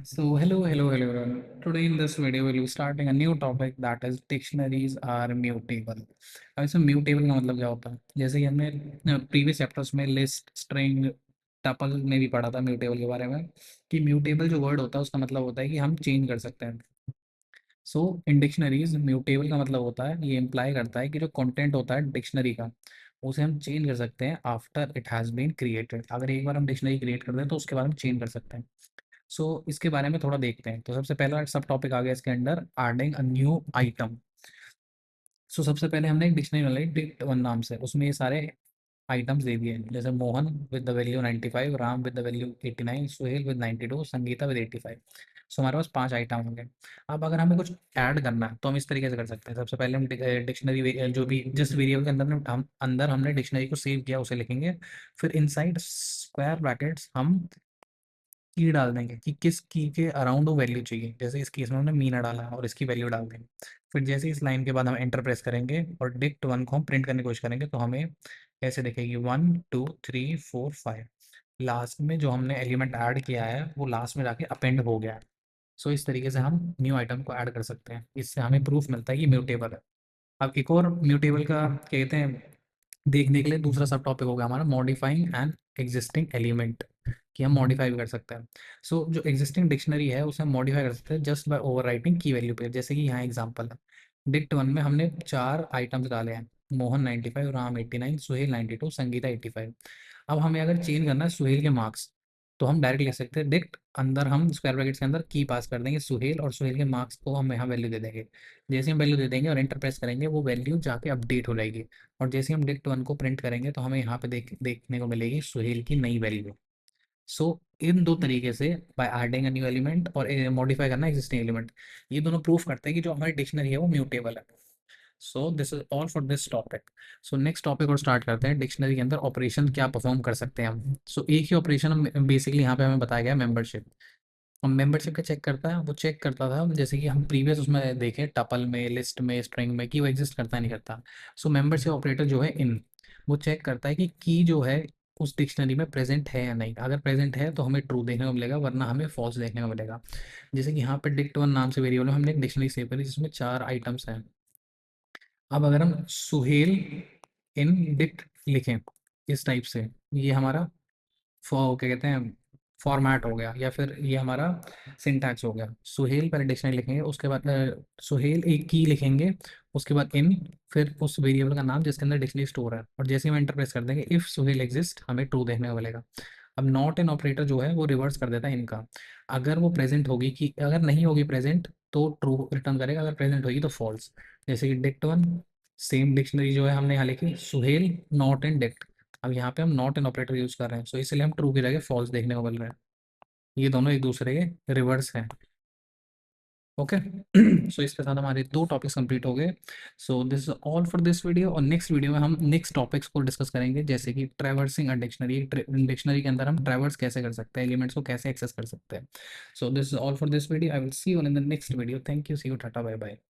Hello everyone. Today in this video we'll be starting a new topic that is dictionaries are mutable. अब इसमें mutable का मतलब क्या होता है? जैसे कि हमने प्रीवियस चैप्टर्स में लिस्ट, स्ट्रिंग, टपल में भी पढ़ा था म्यूटेबल के बारे में कि म्यूटेबल जो वर्ड होता है उसका मतलब होता है कि हम चेंज कर सकते हैं। सो इन डिक्शनरीज म्यूटेबल का मतलब होता है, ये इम्प्लाई करता है कि जो कंटेंट होता है डिक्शनरी का उसे हम चेंज कर सकते हैं after it has been created. अगर एक बार हम डिक्शनरी क्रिएट कर दें तो उसके बाद हम चेंज कर सकते हैं। इसके बारे में थोड़ा देखते हैं। तो सबसे पहला सब टॉपिक आ गया इसके under, adding a new item. सबसे पहले हमने एक डिक्शनरी बनाई डिक्ट वन नाम से, उसमें ये सारे आइटम्स दे दिए हैं। जैसे Mohan with the value 95, Ram with the value 89, Suhel with 92, Sangeeta with 85। हमारे पास 5 आइटम होंगे। अब अगर हमें कुछ ऐड करना है तो हम इस तरीके से कर सकते हैं। सबसे पहले हम डिक्शनरी जो भी जिस वेरिएबल के अंदर हमने डिक्शनरी को सेव किया उसे लिखेंगे। फिर इनसाइड स्क्वायर ब्रैकेट्स हम की डाल देंगे कि किस की के अराउंड वो वैल्यू चाहिए। जैसे इस केस में हमने मीना डाला और इसकी वैल्यू डाल देंगे। फिर जैसे इस लाइन के बाद हम एंटर प्रेस करेंगे और डिक्ट वन को हम प्रिंट करने की कोशिश करेंगे तो हमें ऐसे दिखेगी 1 2 3 4 5। लास्ट में जो हमने एलिमेंट ऐड किया है वो लास्ट में जाके अपेंड हो गया है। इस तरीके से हम न्यू आइटम को ऐड कर सकते हैं। इससे हमें प्रूफ मिलता है कि म्यूटेबल है। अब एक और म्यूटेबल का कहते हैं देखने के लिए दूसरा सब टॉपिक होगा हमारा मॉडिफाइंग एन एग्जिस्टिंग एलिमेंट, कि हम मॉडिफाई भी कर सकते हैं। जो एग्जिस्टिंग डिक्शनरी है उसे हम मॉडिफाई कर सकते हैं जस्ट बाय ओवर राइटिंग की वैल्यू पे। जैसे कि यहाँ एग्जांपल है, डिक्ट वन में हमने 4 आइटम्स डाले हैं, मोहन 95, राम 89, सुहेल 92, संगीता 85। अब हमें अगर चेंज करना है सुहेल के मार्क्स तो हम डायरेक्ट लिख सकते हैं डिक्ट अंदर हम स्क्वायर ब्रैकेट्स के अंदर की पास कर देंगे सुहेल, और सुहेल के मार्क्स को हम यहाँ वैल्यू दे देंगे। जैसे हम वैल्यू दे देंगे और एंटर प्रेस करेंगे वो वैल्यू जाके अपडेट हो जाएगी। और जैसे हम डिक्ट वन को प्रिंट करेंगे तो हमें यहाँ पे देखने को मिलेगी सुहेल की नई वैल्यू। इन दो तरीके से by adding a new element और मॉडिफाई करना एग्जिस्टिंग एलिमेंट, ये दोनों प्रूफ करते हैं कि जो हमारी डिक्शनरी है वो म्यूटेबल है। This is all for this topic. Next topic और स्टार्ट करते हैं। डिक्शनरी के अंदर ऑपरेशन क्या परफॉर्म कर सकते हैं हम। एक ही ऑपरेशन हम बेसिकली यहाँ पे हमें बताया गया मेंबरशिप। हम मेंबरशिप का चेक करता है, वो चेक करता था जैसे कि हम प्रीवियस उसमें देखें टपल में, लिस्ट में, स्ट्रिंग में कि वो एग्जिस्ट करता है नहीं करता। मेंबरशिप ऑपरेटर जो है इन, वो चेक करता है कि की जो है उस डिक्शनरी में प्रेजेंट है या नहीं। अगर प्रेजेंट है तो हमें ट्रू देखने को मिलेगा, वरना हमें फॉल्स देखने को मिलेगा। जैसे कि यहाँ पे डिक्ट वन नाम से वेरिएबल में हमने एक डिक्शनरी सेव करी जिसमें 4 आइटम्स हैं। अब अगर हम सुहेल इन डिक्ट लिखें इस टाइप से, ये हमारा क्या कहते हैं फॉर्मेट हो गया, या फिर ये हमारा सिंटैक्स हो गया। सुहेल पहले डिक्शनरी लिखेंगे, उसके बाद सुहेल एक की लिखेंगे, उसके बाद इन, फिर उस वेरिएबल का नाम जिसके अंदर डिक्शनरी स्टोर है, और जैसे हम एंटर प्रेस कर देंगे इफ सुहेल एग्जिस्ट हमें ट्रू देखने को मिलेगा। अब नॉट इन ऑपरेटर जो है वो रिवर्स कर देता है इनका। अगर वो प्रेजेंट होगी कि अगर नहीं होगी प्रेजेंट तो ट्रू रिटर्न करेगा, अगर प्रेजेंट होगी तो फॉल्स। जैसे कि डिक्ट वन, सेम डिक्शनरी जो है हमने यहाँ लिखी सुहेल नॉट इन डिक्ट। अब यहाँ पे हम नॉट एन ऑपरेटर यूज कर रहे हैं, इसलिए हम ट्रू की जगह फॉल्स देखने को मिल रहे हैं। ये दोनों एक दूसरे के रिवर्स हैं। ओके। इसके साथ हमारे 2 टॉपिक्स कंप्लीट हो गए। This is all for this video, और नेक्स्ट वीडियो में हम नेक्स्ट टॉपिक्स को डिस्कस करेंगे, जैसे कि ट्रैवर्सिंग अ डिक्शनरी। डिक्शनरी के अंदर हम ट्रैवर्स कैसे कर सकते हैं, एलिमेंट्स को कैसे एक्सेस कर सकते हैं। This is all for this video. I will see you in the next video. Thank you, see you, tata, bye bye.